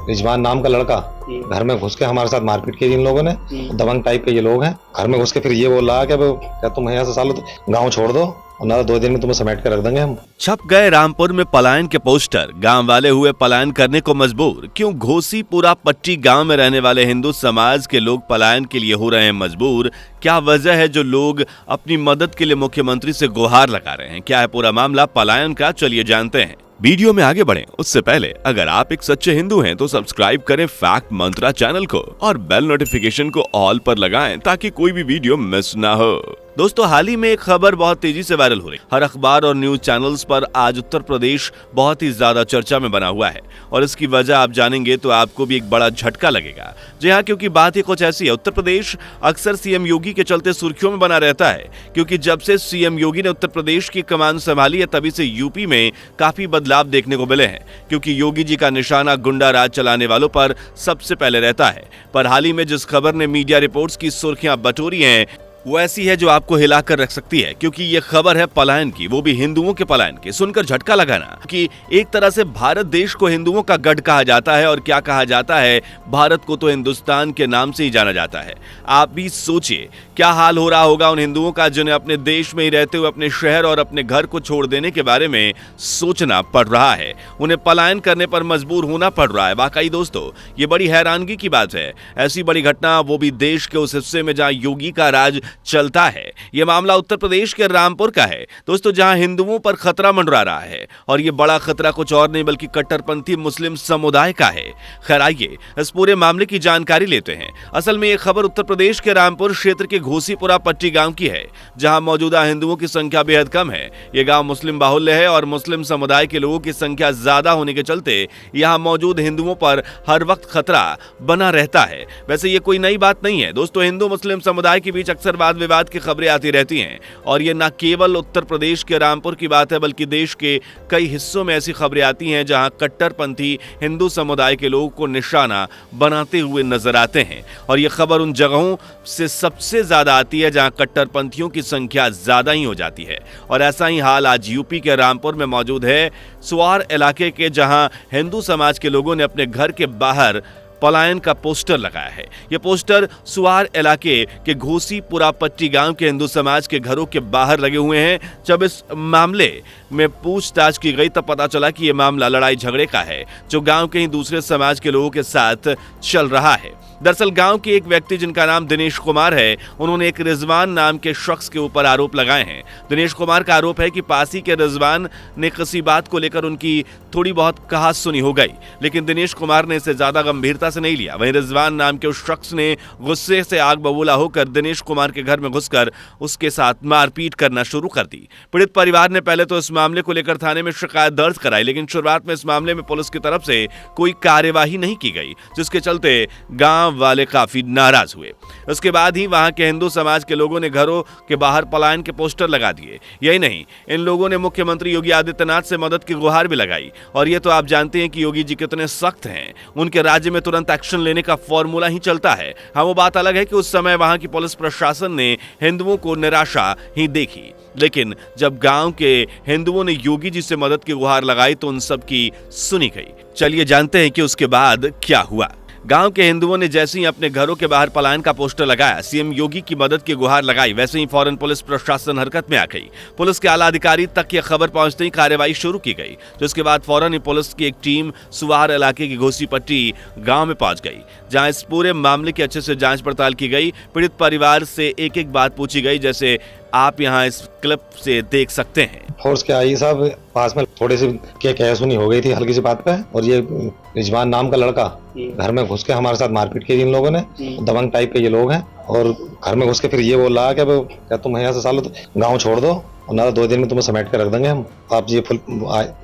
रिजवान नाम का लड़का घर में घुस के हमारे साथ मारपीट की इन लोगों ने। दबंग टाइप के ये लोग हैं। घर में घुस के फिर ये बोल रहा है कि क्या तुम यहाँ से सालो गाँव छोड़ दो और ना 2 दिन में तुम्हें समेट के रख देंगे हम। छप गए रामपुर में पलायन के पोस्टर, गांव वाले हुए पलायन करने को मजबूर। क्यों घोसीपुरा पट्टी गांव में रहने वाले हिंदू समाज के लोग पलायन के लिए हो रहे हैं मजबूर? क्या वजह है जो लोग अपनी मदद के लिए मुख्यमंत्री से गुहार लगा रहे हैं? क्या है पूरा मामला पलायन का, चलिए जानते हैं। वीडियो में आगे बढ़ें उससे पहले अगर आप एक सच्चे हिंदू हैं तो सब्सक्राइब करें फैक्ट मंत्रा चैनल को और बेल नोटिफिकेशन को ऑल पर लगाएं ताकि कोई भी वीडियो मिस ना हो। दोस्तों, हाल ही में एक खबर बहुत तेजी से वायरल हो रही है। हर अखबार और न्यूज चैनल्स पर आज उत्तर प्रदेश बहुत ही ज्यादा चर्चा में बना हुआ है और इसकी वजह आप जानेंगे तो आपको भी एक बड़ा झटका लगेगा। जी हाँ, क्योंकि बात ही कुछ ऐसी है। उत्तर प्रदेश अक्सर सीएम योगी के चलते सुर्खियों में बना रहता है, क्योंकि जब से सीएम योगी ने उत्तर प्रदेश की कमान संभाली है तभी से यूपी में काफी बदलाव देखने को मिले हैं, क्योंकि योगी जी का निशाना गुंडा राज चलाने वालों पर सबसे पहले रहता है। पर हाल ही में जिस खबर ने मीडिया रिपोर्ट्स की सुर्खियां बटोरी हैं वो ऐसी है जो आपको हिलाकर रख सकती है, क्योंकि ये खबर है पलायन की, वो भी हिंदुओं के पलायन की। सुनकर झटका लगाना कि एक तरह से भारत देश को हिंदुओं का गढ़ कहा जाता है और क्या कहा जाता है, भारत को तो हिंदुस्तान के नाम से ही जाना जाता है। आप भी सोचिए क्या हाल हो रहा होगा उन हिंदुओं का जिन्हें अपने देश में ही रहते हुए अपने शहर और अपने घर को छोड़ देने के बारे में सोचना पड़ रहा है, उन्हें पलायन करने पर मजबूर होना पड़ रहा है। वाकई दोस्तों, ये बड़ी हैरानगी की बात है। ऐसी बड़ी घटना वो भी देश के उस हिस्से में जहां योगी का राज चलता है। यह मामला उत्तर प्रदेश के रामपुर का है दोस्तों, जहां हिंदुओं पर खतरा मंडरा रहा है और यह बड़ा खतरा कुछ और नहीं बल्कि कट्टरपंथी मुस्लिम समुदाय का है। खैर आइए इस पूरे मामले की जानकारी लेते हैं। असल में यह खबर उत्तर प्रदेश के रामपुर क्षेत्र के घोसीपुरा पट्टी गांव की है, जहां मौजूदा हिंदुओं की संख्या बेहद कम है। यह गांव मुस्लिम बाहुल्य है और मुस्लिम समुदाय के लोगों की संख्या ज्यादा होने के चलते यहां मौजूद हिंदुओं पर हर वक्त खतरा बना रहता है। वैसे यह कोई नई बात नहीं है दोस्तों, हिंदू मुस्लिम समुदाय के बीच अक्सर वाद विवाद की खबरें आती रहती हैं और ये न केवल उत्तर प्रदेश के रामपुर की बात है बल्कि देश के कई हिस्सों में ऐसी खबरें आती हैं जहां कट्टरपंथी हिंदू समुदाय के लोगों को निशाना बनाते हुए नजर आते हैं। और ये खबर उन जगहों से सबसे ज्यादा आती है जहां कट्टरपंथियों की संख्या ज्यादा ही हो जाती है। और ऐसा ही हाल आज यूपी के रामपुर में मौजूद है, सुवार इलाके के, जहां हिंदू समाज के लोगों ने अपने घर के बाहर पलायन का पोस्टर लगाया है। यह पोस्टर सुवार इलाके के घोसीपुरा पट्टी गांव के हिंदू समाज के घरों के बाहर लगे हुए हैं। जब इस मामले में पूछताछ की गई तब पता चला कि यह मामला लड़ाई झगड़े का है जो गांव के ही दूसरे समाज के लोगों के साथ चल रहा है। दरअसल गांव के एक व्यक्ति जिनका नाम दिनेश कुमार है, उन्होंने एक रिजवान नाम के शख्स के ऊपर आरोप लगाए हैं। दिनेश कुमार का आरोप है कि पासी के रिजवान ने किसी बात को लेकर उनकी थोड़ी बहुत कहास सुनी हो गई, लेकिन दिनेश कुमार ने इसे ज्यादा गंभीरता से नहीं लिया। वहीं रिजवान नाम के उस शख्स ने गुस्से से आग बबूला होकर दिनेश कुमार के घर में घुसकर उसके साथ मारपीट करना शुरू कर दी। पीड़ित परिवार ने पहले तो इस मामले को लेकर थाने में शिकायत दर्ज कराई, लेकिन शुरुआत में इस मामले में पुलिस की तरफ से कोई कार्यवाही नहीं की गई, जिसके चलते गांव वाले काफी नाराज हुए। उसके बाद ही वहां के हिंदू समाज के लोगों ने घरों के बाहर पलायन के पोस्टर लगा दिए। यही नहीं, इन लोगों ने मुख्यमंत्री योगी आदित्यनाथ से मदद की गुहार भी लगाई। और ये तो आप जानते हैं कि योगी जी कितने सख्त हैं, उनके राज्य में तुरंत एक्शन लेने का फॉर्मूला ही चलता है। हाँ, वो बात अलग है कि उस समय वहां की पुलिस प्रशासन ने हिंदुओं को निराशा ही देखी, लेकिन जब गांव के हिंदुओं ने योगी जी से मदद की गुहार लगाई तो उन सब की सुनी गई। चलिए जानते हैं कि उसके बाद क्या हुआ। गांव के हिंदुओं ने जैसे ही अपने घरों के बाहर पलायन का पोस्टर लगाया, सीएम योगी की मदद की गुहार लगाई, वैसे ही फौरन पुलिस प्रशासन हरकत में आ गई। पुलिस के आला अधिकारी तक यह खबर पहुंचते ही कार्रवाई शुरू की गई, जिसके बाद फौरन ही पुलिस की एक टीम सुवार इलाके की घोसी पट्टी गांव में पहुंच गई, जहां इस पूरे मामले की अच्छे से जांच पड़ताल की गई। पीड़ित परिवार से एक एक बात पूछी गई, जैसे आप यहां इस क्लिप से देख सकते हैं। फोर्स के आई साहब पास में थोड़ी सी कह-सुनी हो गई थी हल्की सी बात पे, और ये रिजवान नाम का लड़का घर में घुस के हमारे साथ मारपीट की इन लोगों ने। दबंग टाइप के ये लोग हैं और घर में घुस के फिर ये बोल रहा है कि क्या तुम यहाँ से सालो गाँव छोड़ दो और ना 2 दिन में तुम्हें समेट के रख देंगे हम। आप ये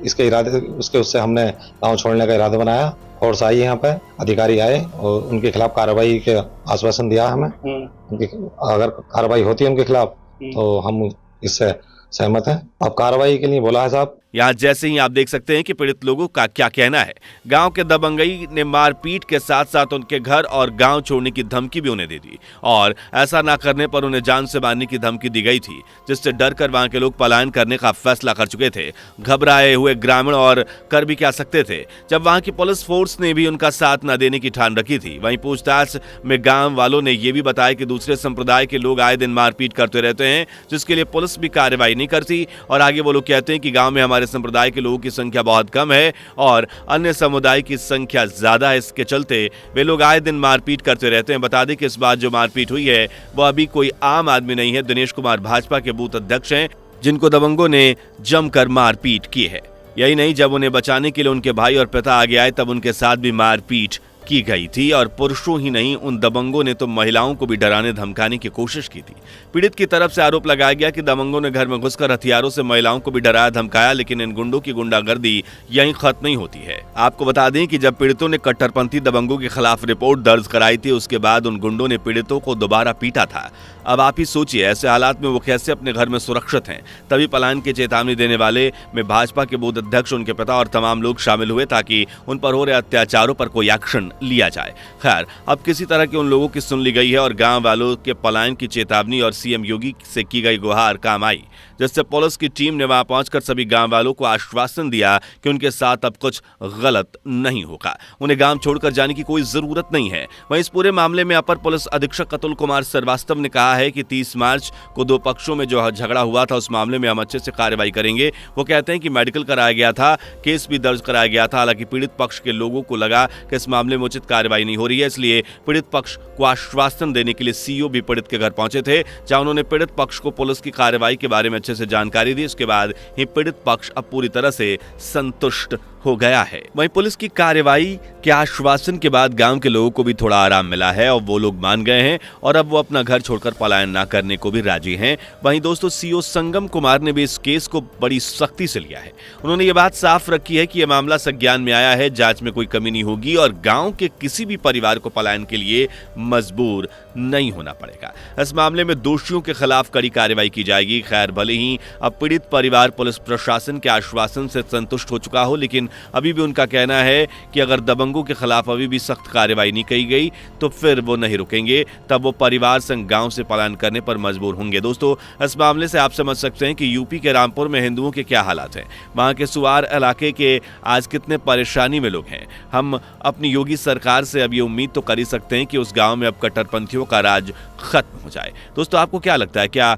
इसके इरादे उसके उससे हमने गाँव छोड़ने का इरादा बनाया। फोर्स आई यहाँ पे, अधिकारी आए और उनके खिलाफ कार्रवाई के आश्वासन दिया हमें। अगर कार्रवाई होती है उनके खिलाफ तो हम इससे सहमत हैं। अब कार्रवाई के लिए बोला है साहब, यहाँ जैसे ही आप देख सकते हैं कि पीड़ित लोगों का क्या कहना है। गांव के दबंगई ने मारपीट के साथ साथ उनके घर और गांव छोड़ने की धमकी भी उन्हें दे दी और ऐसा ना करने पर उन्हें जान से मारने की धमकी दी गई थी, जिससे डर कर वहां के लोग पलायन करने का फैसला कर चुके थे। घबराए हुए ग्रामीण और कर भी क्या सकते थे जब वहां की पुलिस फोर्स ने भी उनका साथ न देने की ठान रखी थी। वहीं पूछताछ में गांव वालों ने यह भी बताया कि दूसरे संप्रदाय के लोग आए दिन मारपीट करते रहते हैं, जिसके लिए पुलिस भी कार्रवाई नहीं करती। और आगे वो लोग कहते हैं कि गांव में हमारे संप्रदाय के लोगों की संख्या बहुत कम है और अन्य समुदाय की संख्या ज्यादा है, इसके चलते वे लोग आए दिन मारपीट करते रहते हैं। बता दें कि इस बार जो मारपीट हुई है वो अभी कोई आम आदमी नहीं है। दिनेश कुमार भाजपा के बूथ अध्यक्ष हैं, जिनको दबंगों ने जमकर मारपीट की है। यही नहीं, जब उन्हें बचाने के लिए उनके भाई और पिता आगे आए तब उनके साथ भी मारपीट की गई थी। और पुरुषों ही नहीं, उन दबंगों ने तो महिलाओं को भी डराने धमकाने की कोशिश की थी। पीड़ित की तरफ से आरोप लगाया गया कि दबंगों ने घर में घुसकर हथियारों से महिलाओं को भी डराया धमकाया, लेकिन इन गुंडों की गुंडागर्दी यहीं खत्म नहीं होती है। आपको बता दें कि जब पीड़ितों ने कट्टरपंथी दबंगों के खिलाफ रिपोर्ट दर्ज कराई थी, उसके बाद उन गुंडों ने पीड़ितों को दोबारा पीटा था। अब आप ही सोचिए, ऐसे हालात में वो कैसे अपने घर में सुरक्षित हैं। तभी पलायन की चेतावनी देने वाले में भाजपा के बूथ अध्यक्ष, उनके पिता और तमाम लोग शामिल हुए ताकि उन पर हो रहे अत्याचारों पर कोई एक्शन लिया जाए। खैर, अब किसी तरह की उन लोगों की सुन ली गई है और गांव वालों के पलायन की चेतावनी और सीएम योगी से की गई गुहार काम आई, जिससे पुलिस की टीम ने वहां पहुंचकर सभी गांव वालों को आश्वासन दिया कि उनके साथ अब कुछ गलत नहीं होगा, उन्हें गांव छोड़कर जाने की कोई जरूरत नहीं है। वहीं इस पूरे मामले में अपर पुलिस अधीक्षक अतुल कुमार श्रीवास्तव ने कहा है कि 30 मार्च को दो पक्षों में जो झगड़ा हुआ था उस मामले में हम अच्छे से कार्रवाई करेंगे। वो कहते हैं कि मेडिकल कराया गया था, केस भी दर्ज कराया गया था। हालांकि पीड़ित पक्ष के लोगों को लगा कि इस मामले में उचित कार्रवाई नहीं हो रही है, इसलिए पीड़ित पक्ष को आश्वासन देने के लिए सीईओ भी पीड़ित के घर पहुंचे थे, जहां उन्होंने पीड़ित पक्ष को पुलिस की कार्रवाई के बारे में अच्छे से जानकारी दी। उसके बाद ही पीड़ित पक्ष अब पूरी तरह से संतुष्ट हो गया है। वहीं पुलिस की कार्रवाई के आश्वासन के बाद गांव के लोगों को भी थोड़ा आराम मिला है और वो लोग मान गए हैं और अब वो अपना घर छोड़कर पलायन ना करने को भी राजी हैं। वहीं दोस्तों, सीओ संगम कुमार ने भी इस केस को बड़ी सख्ती से लिया है। उन्होंने ये बात साफ रखी है कि यह मामला संज्ञान में आया है, जांच में कोई कमी नहीं होगी और गांव के किसी भी परिवार को पलायन के लिए मजबूर नहीं होना पड़ेगा। इस मामले में दोषियों के खिलाफ कड़ी कार्रवाई की जाएगी। खैर, भले ही अब पीड़ित परिवार पुलिस प्रशासन के आश्वासन से संतुष्ट हो चुका हो, लेकिन अभी भी उनका कहना है कि अगर दबंगों के खिलाफ अभी भी सख्त कार्रवाई नहीं की गई तो फिर वो नहीं रुकेंगे, तब वो परिवार संग गांव से पलायन करने पर मजबूर होंगे। दोस्तों, इस मामले से आप समझ सकते हैं कि यूपी के रामपुर में हिंदुओं के क्या हालात हैं, वहां के सुवार इलाके के आज कितने परेशानी में लोग हैं। हम अपनी योगी सरकार से अब ये उम्मीद तो कर ही सकते हैं कि उस गांव में अब कट्टरपंथियों का राज खत्म हो जाए। दोस्तों, आपको क्या लगता है, क्या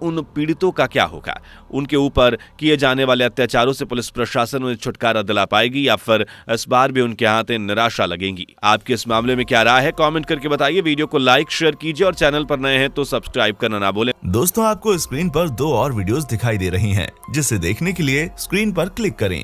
उन पीड़ितों का क्या होगा? उनके ऊपर किए जाने वाले अत्याचारों से पुलिस प्रशासन उन्हें छुटकारा दिला पाएगी या फिर इस बार भी उनके हाथों निराशा लगेगी? आपके इस मामले में क्या राय है, कमेंट करके बताइए। वीडियो को लाइक शेयर कीजिए और चैनल पर नए हैं तो सब्सक्राइब करना ना भूलें। दोस्तों, आपको स्क्रीन पर 2 और वीडियोस दिखाई दे रही हैं, जिसे देखने के लिए स्क्रीन पर क्लिक करें।